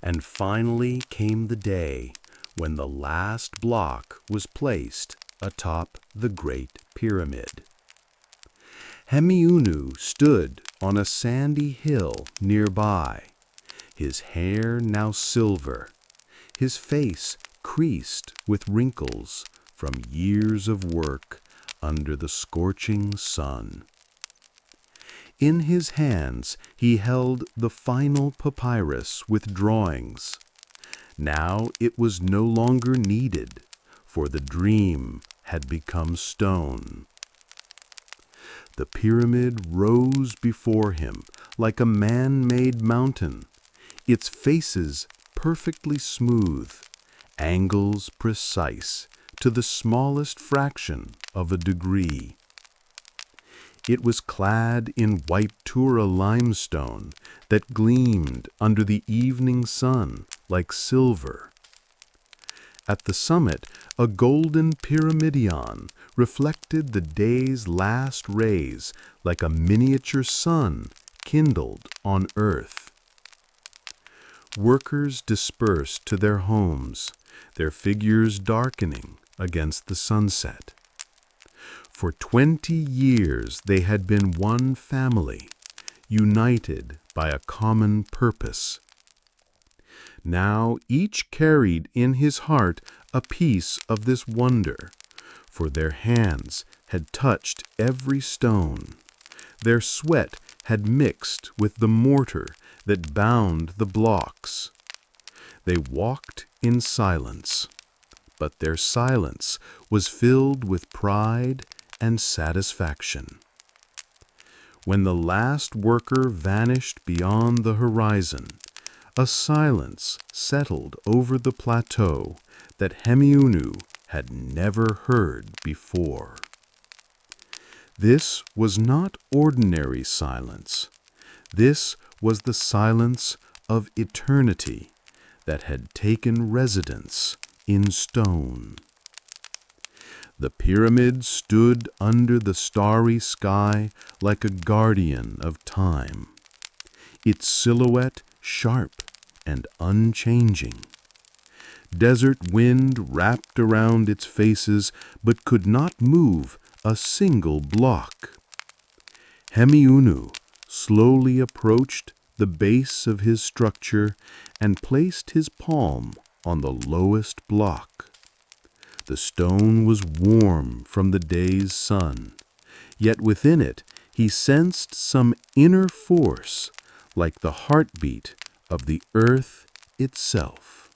and finally came the day when the last block was placed atop the Great Pyramid. Hemiunu stood on a sandy hill nearby, his hair now silver, his face creased with wrinkles from years of work under the scorching sun. In his hands he held the final papyrus with drawings. Now it was no longer needed, for the dream had become stone. The pyramid rose before him like a man-made mountain, its faces perfectly smooth, angles precise to the smallest fraction of a degree. It was clad in white Tura limestone that gleamed under the evening sun like silver. At the summit, a golden pyramidion reflected the day's last rays like a miniature sun kindled on earth. Workers dispersed to their homes, their figures darkening against the sunset. For 20 years they had been one family, united by a common purpose. Now each carried in his heart a piece of this wonder, for their hands had touched every stone. Their sweat had mixed with the mortar that bound the blocks. They walked in silence, but their silence was filled with pride and satisfaction. When the last worker vanished beyond the horizon, a silence settled over the plateau that Hemiunu had never heard before. This was not ordinary silence. This was the silence of eternity that had taken residence in stone. The pyramid stood under the starry sky like a guardian of time, its silhouette sharp and unchanging. Desert wind wrapped around its faces but could not move a single block. Hemiunu slowly approached the base of his structure and placed his palm on the lowest block. The stone was warm from the day's sun, yet within it he sensed some inner force, like the heartbeat of the earth itself.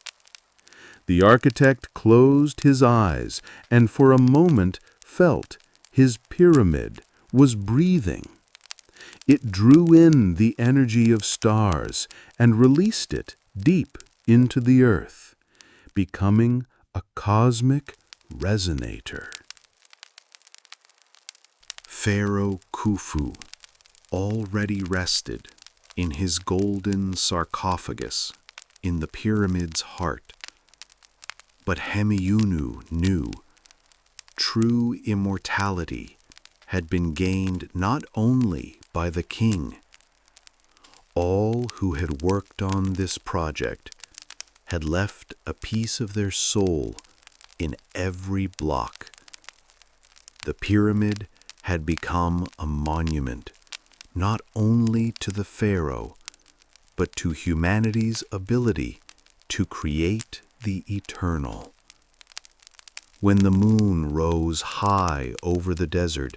The architect closed his eyes and for a moment felt his pyramid was breathing. It drew in the energy of stars and released it deep into the earth, becoming a cosmic resonator. Pharaoh Khufu already rested in his golden sarcophagus in the pyramid's heart. But Hemiunu knew true immortality had been gained not only by the king. All who had worked on this project had left a piece of their soul in every block. The pyramid had become a monument not only to the pharaoh, but to humanity's ability to create the eternal. When the moon rose high over the desert,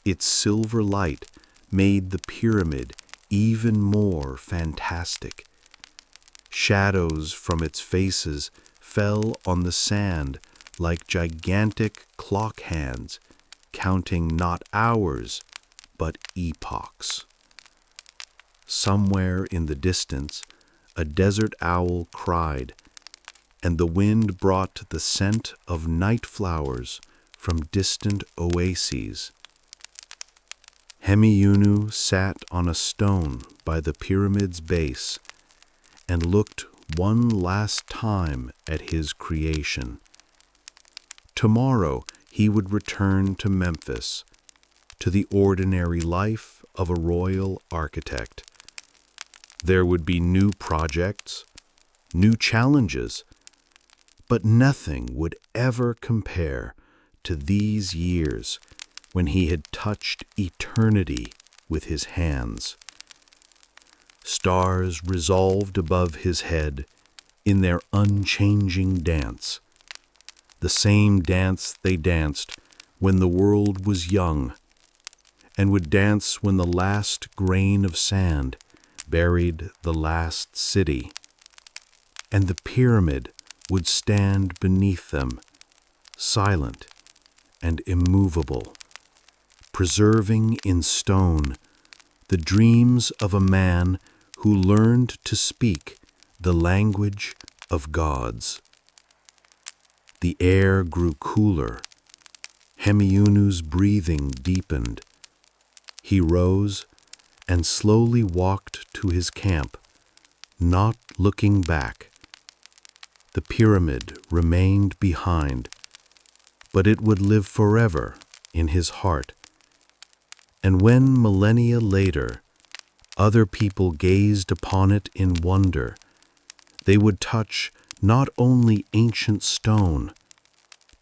its silver light made the pyramid even more fantastic. Shadows from its faces fell on the sand like gigantic clock hands, counting not hours, but epochs. Somewhere in the distance, a desert owl cried, and the wind brought the scent of night flowers from distant oases. Hemiunu sat on a stone by the pyramid's base and looked one last time at his creation. Tomorrow he would return to Memphis, to the ordinary life of a royal architect. There would be new projects, new challenges, but nothing would ever compare to these years when he had touched eternity with his hands. Stars resolved above his head in their unchanging dance, the same dance they danced when the world was young, and would dance when the last grain of sand buried the last city, and the pyramid would stand beneath them, silent and immovable, preserving in stone the dreams of a man who learned to speak the language of gods. The air grew cooler. Hemiunu's breathing deepened. He rose and slowly walked to his camp, not looking back. The pyramid remained behind, but it would live forever in his heart. And when millennia later, other people gazed upon it in wonder, they would touch not only ancient stone,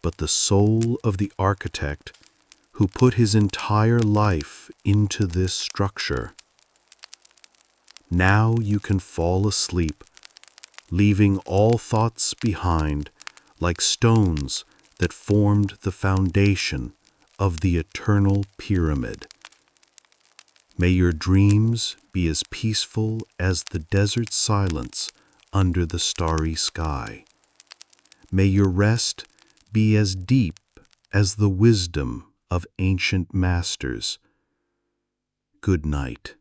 but the soul of the architect who put his entire life into this structure. Now you can fall asleep, leaving all thoughts behind like stones that formed the foundation of the eternal pyramid. May your dreams be as peaceful as the desert silence under the starry sky. May your rest be as deep as the wisdom of ancient masters. Good night.